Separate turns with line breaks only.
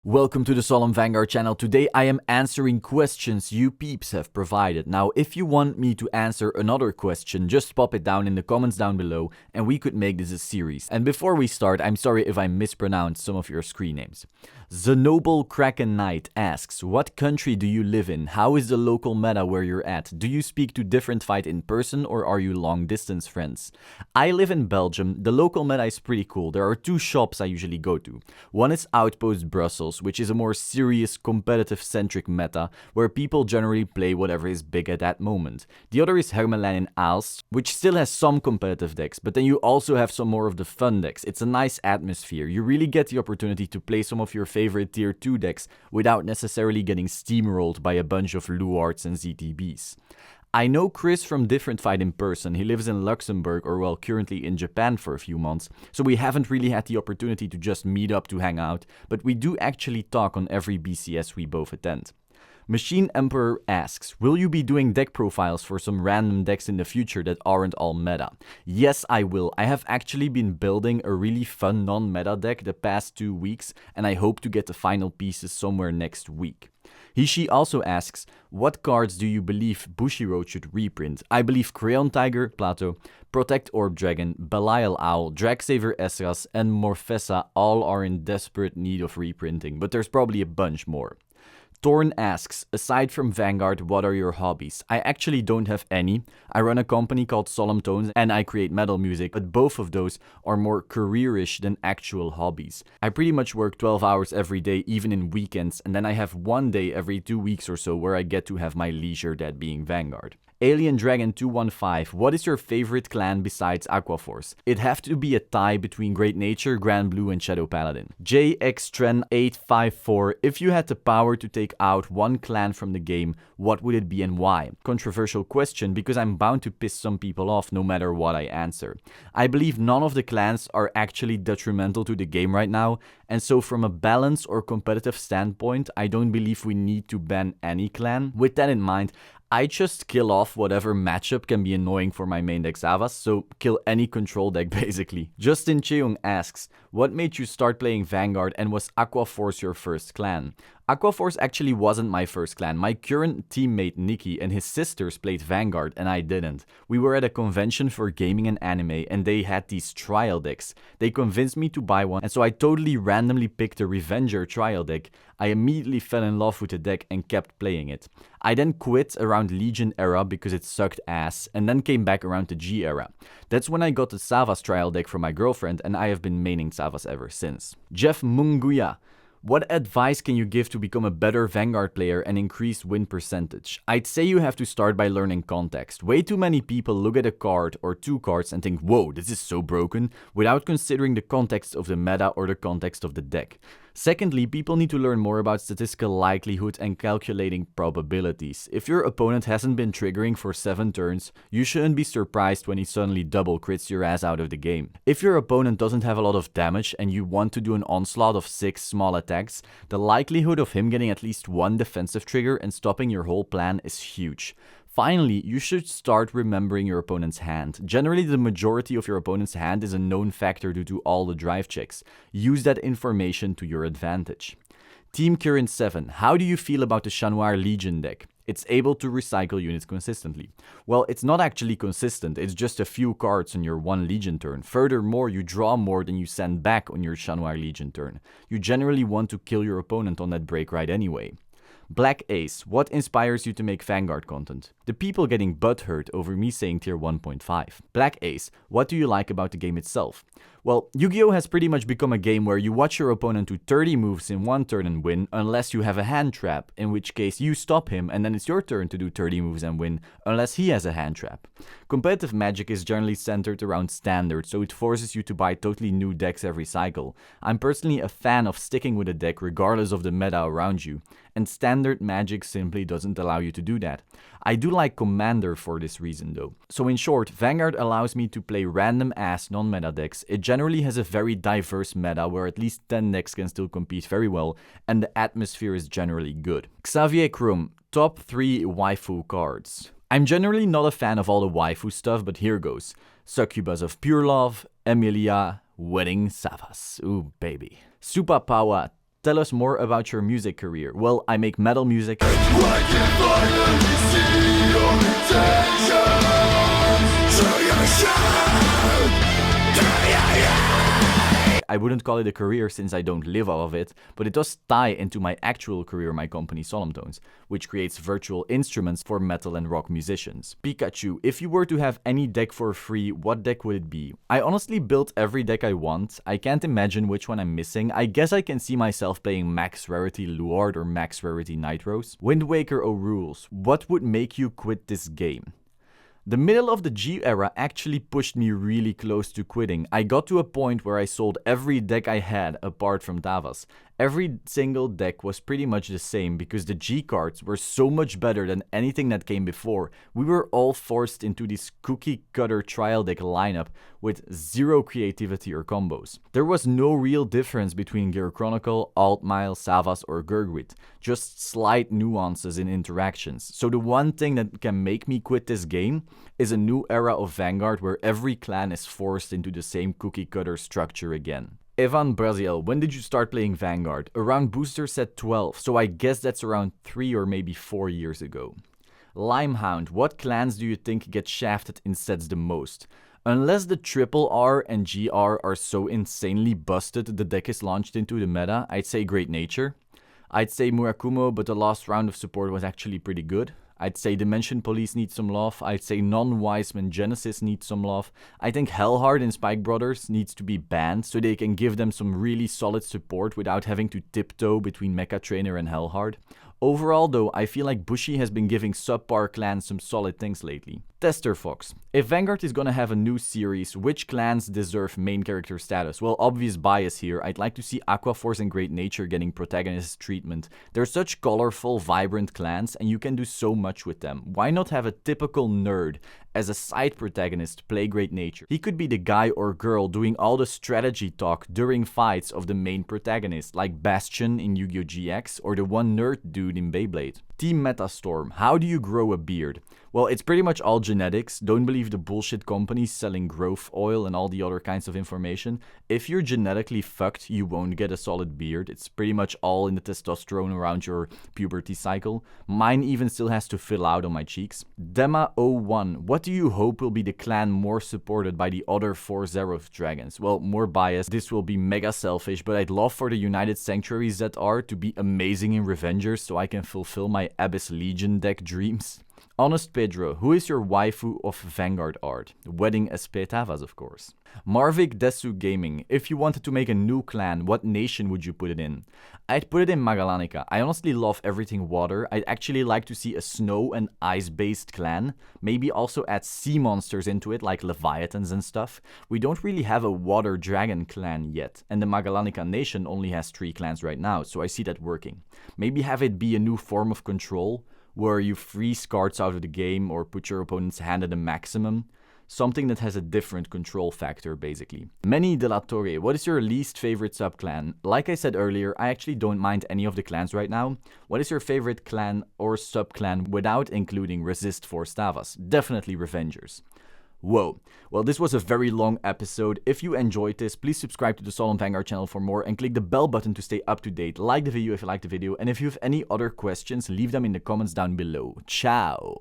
Welcome to the Solemn Vanguard channel. Today I am answering questions you peeps have provided. Now, if you want me to answer another question, just pop it down in the comments down below and we could make this a series. And before we start, I'm sorry if I mispronounced some of your screen names. The Noble Kraken Knight asks, what country do you live in? How is the local meta where you're at? Do you speak to different fight in person or are you long distance friends? I live in Belgium. The local meta is pretty cool. There are two shops I usually go to. One is Outpost Brussels, which is a more serious competitive-centric meta, where people generally play whatever is big at that moment. The other is Hermelijn in Aalst, which still has some competitive decks, but then you also have some more of the fun decks. It's a nice atmosphere. You really get the opportunity to play some of your favorite tier 2 decks without necessarily getting steamrolled by a bunch of Luards and ZTBs. I know Chris from Different Fight in person. He lives in Luxembourg or well currently in Japan for a few months, so we haven't really had the opportunity to just meet up to hang out, but we do actually talk on every BCS we both attend. Machine Emperor asks, will you be doing deck profiles for some random decks in the future that aren't all meta? Yes, I will. I have actually been building a really fun non-meta deck the past 2 weeks, and I hope to get the final pieces somewhere next week. Hishi also asks, what cards do you believe Bushiroad should reprint? I believe Crayon Tiger, Plato, Protect Orb Dragon, Belial Owl, Dragsaver Esras, and Morfessa all are in desperate need of reprinting, but there's probably a bunch more. Torn asks, aside from Vanguard, what are your hobbies? I actually don't have any. I run a company called Solemn Tones and I create metal music, but both of those are more careerish than actual hobbies. I pretty much work 12 hours every day, even in weekends, and then I have one day every 2 weeks or so where I get to have my leisure, that being Vanguard. Alien Dragon 215, what is your favorite clan besides Aquaforce? It'd have to be a tie between Great Nature, Grand Blue and Shadow Paladin. JXTren854, if you had the power to take out one clan from the game, what would it be and why? Controversial question because I'm bound to piss some people off no matter what I answer. I believe none of the clans are actually detrimental to the game right now, and so from a balance or competitive standpoint, I don't believe we need to ban any clan. With that in mind, I just kill off whatever matchup can be annoying for my main deck Zavas, so kill any control deck basically. Justin Cheung asks, what made you start playing Vanguard and was Aquaforce your first clan? Aquaforce actually wasn't my first clan. My current teammate Nikki and his sisters played Vanguard and I didn't. We were at a convention for gaming and anime and they had these trial decks. They convinced me to buy one and so I totally randomly picked a Revenger trial deck. I immediately fell in love with the deck and kept playing it. I then quit around Legion era because it sucked ass and then came back around the G era. That's when I got the Savas trial deck from my girlfriend and I have been maining Savas ever since. Jeff Munguya, what advice can you give to become a better Vanguard player and increase win percentage? I'd say you have to start by learning context. Way too many people look at a card or two cards and think, whoa, this is so broken, without considering the context of the meta or the context of the deck. Secondly, people need to learn more about statistical likelihood and calculating probabilities. If your opponent hasn't been triggering for 7 turns, you shouldn't be surprised when he suddenly double crits your ass out of the game. If your opponent doesn't have a lot of damage and you want to do an onslaught of 6 small attacks, the likelihood of him getting at least one defensive trigger and stopping your whole plan is huge. Finally, you should start remembering your opponent's hand. Generally, the majority of your opponent's hand is a known factor due to all the drive checks. Use that information to your advantage. Team Current 7, how do you feel about the Chanoir Legion deck? It's able to recycle units consistently. Well, it's not actually consistent, it's just a few cards on your one Legion turn. Furthermore, you draw more than you send back on your Chanoir Legion turn. You generally want to kill your opponent on that break ride anyway. Black Ace, what inspires you to make Vanguard content? The people getting butthurt over me saying tier 1.5. Black Ace, what do you like about the game itself? Well, Yu-Gi-Oh! Has pretty much become a game where you watch your opponent do 30 moves in one turn and win, unless you have a hand trap, in which case you stop him and then it's your turn to do 30 moves and win, unless he has a hand trap. Competitive Magic is generally centered around standard, so it forces you to buy totally new decks every cycle. I'm personally a fan of sticking with a deck regardless of the meta around you, and Standard Magic simply doesn't allow you to do that. I do like Commander for this reason though. So in short, Vanguard allows me to play random ass non-meta decks. It generally has a very diverse meta where at least 10 decks can still compete very well, and the atmosphere is generally good. Xavier Krum, top 3 waifu cards. I'm generally not a fan of all the waifu stuff, but here goes. Succubus of Pure Love, Emilia, Wedding Savas. Ooh baby. Supapawa Tell us more about your music career. Well, I make metal music. I wouldn't call it a career since I don't live off of it, but it does tie into my actual career, my company Solemn Tones, which creates virtual instruments for metal and rock musicians. Pikachu, if you were to have any deck for free, what deck would it be? I honestly built every deck I want. I can't imagine which one I'm missing. I guess I can see myself playing Max Rarity Luard or Max Rarity Nitros. Wind Waker O'Rules, what would make you quit this game? The middle of the G era actually pushed me really close to quitting. I got to a point where I sold every deck I had apart from Tavas. Every single deck was pretty much the same because the G cards were so much better than anything that came before. We were all forced into this cookie cutter trial deck lineup with zero creativity or combos. There was no real difference between Gear Chronicle, Altmile, Savas or Gurgwit, just slight nuances in interactions. So the one thing that can make me quit this game is a new era of Vanguard where every clan is forced into the same cookie cutter structure again. Evan Brazil, when did you start playing Vanguard? Around booster set 12, so I guess that's around 3 or maybe 4 years ago. Limehound, what clans do you think get shafted in sets the most? Unless the triple R and GR are so insanely busted the deck is launched into the meta, I'd say Great Nature. I'd say Murakumo, but the last round of support was actually pretty good. I'd say Dimension Police needs some love. I'd say Non-Wiseman Genesis needs some love. I think Hellhard and Spike Brothers needs to be banned so they can give them some really solid support without having to tiptoe between Mecha Trainer and Hellhard. Overall though, I feel like Bushi has been giving subpar clans some solid things lately. Tester Fox, if Vanguard is gonna have a new series, which clans deserve main character status? Well, obvious bias here, I'd like to see Aquaforce and Great Nature getting protagonist treatment. They're such colorful, vibrant clans and you can do so much with them. Why not have a typical nerd as a side protagonist play Great Nature? He could be the guy or girl doing all the strategy talk during fights of the main protagonist, like Bastion in Yu-Gi-Oh! GX or the one nerd dude in Beyblade. Team Metastorm, how do you grow a beard? Well, it's pretty much all genetics. Don't believe the bullshit companies selling growth oil and all the other kinds of information. If you're genetically fucked, you won't get a solid beard. It's pretty much all in the testosterone around your puberty cycle. Mine even still has to fill out on my cheeks. Dema01, what do you hope will be the clan more supported by the other 4 Zeroth dragons? Well, more biased, this will be mega selfish, but I'd love for the United Sanctuary ZR to be amazing in Revengers so I can fulfill my Abyss Legion deck dreams. Honest Pedro, who is your waifu of Vanguard art? Wedding SP Tavas, of course. Marvik Desu Gaming, if you wanted to make a new clan, what nation would you put it in? I'd put it in Magallanica. I honestly love everything water. I'd actually like to see a snow and ice-based clan. Maybe also add sea monsters into it, like Leviathans and stuff. We don't really have a water dragon clan yet, and the Magallanica nation only has 3 clans right now, so I see that working. Maybe have it be a new form of control, where you freeze cards out of the game or put your opponent's hand at a maximum. Something that has a different control factor, basically. Manny de la Torre, what is your least favorite subclan? Like I said earlier, I actually don't mind any of the clans right now. What is your favorite clan or subclan without including Resist Force Tavas? Definitely Revengers. Whoa. Well, this was a very long episode. If you enjoyed this, please subscribe to the Solemn Vanguard channel for more and click the bell button to stay up to date. Like the video if you liked the video, and if you have any other questions, leave them in the comments down below. Ciao!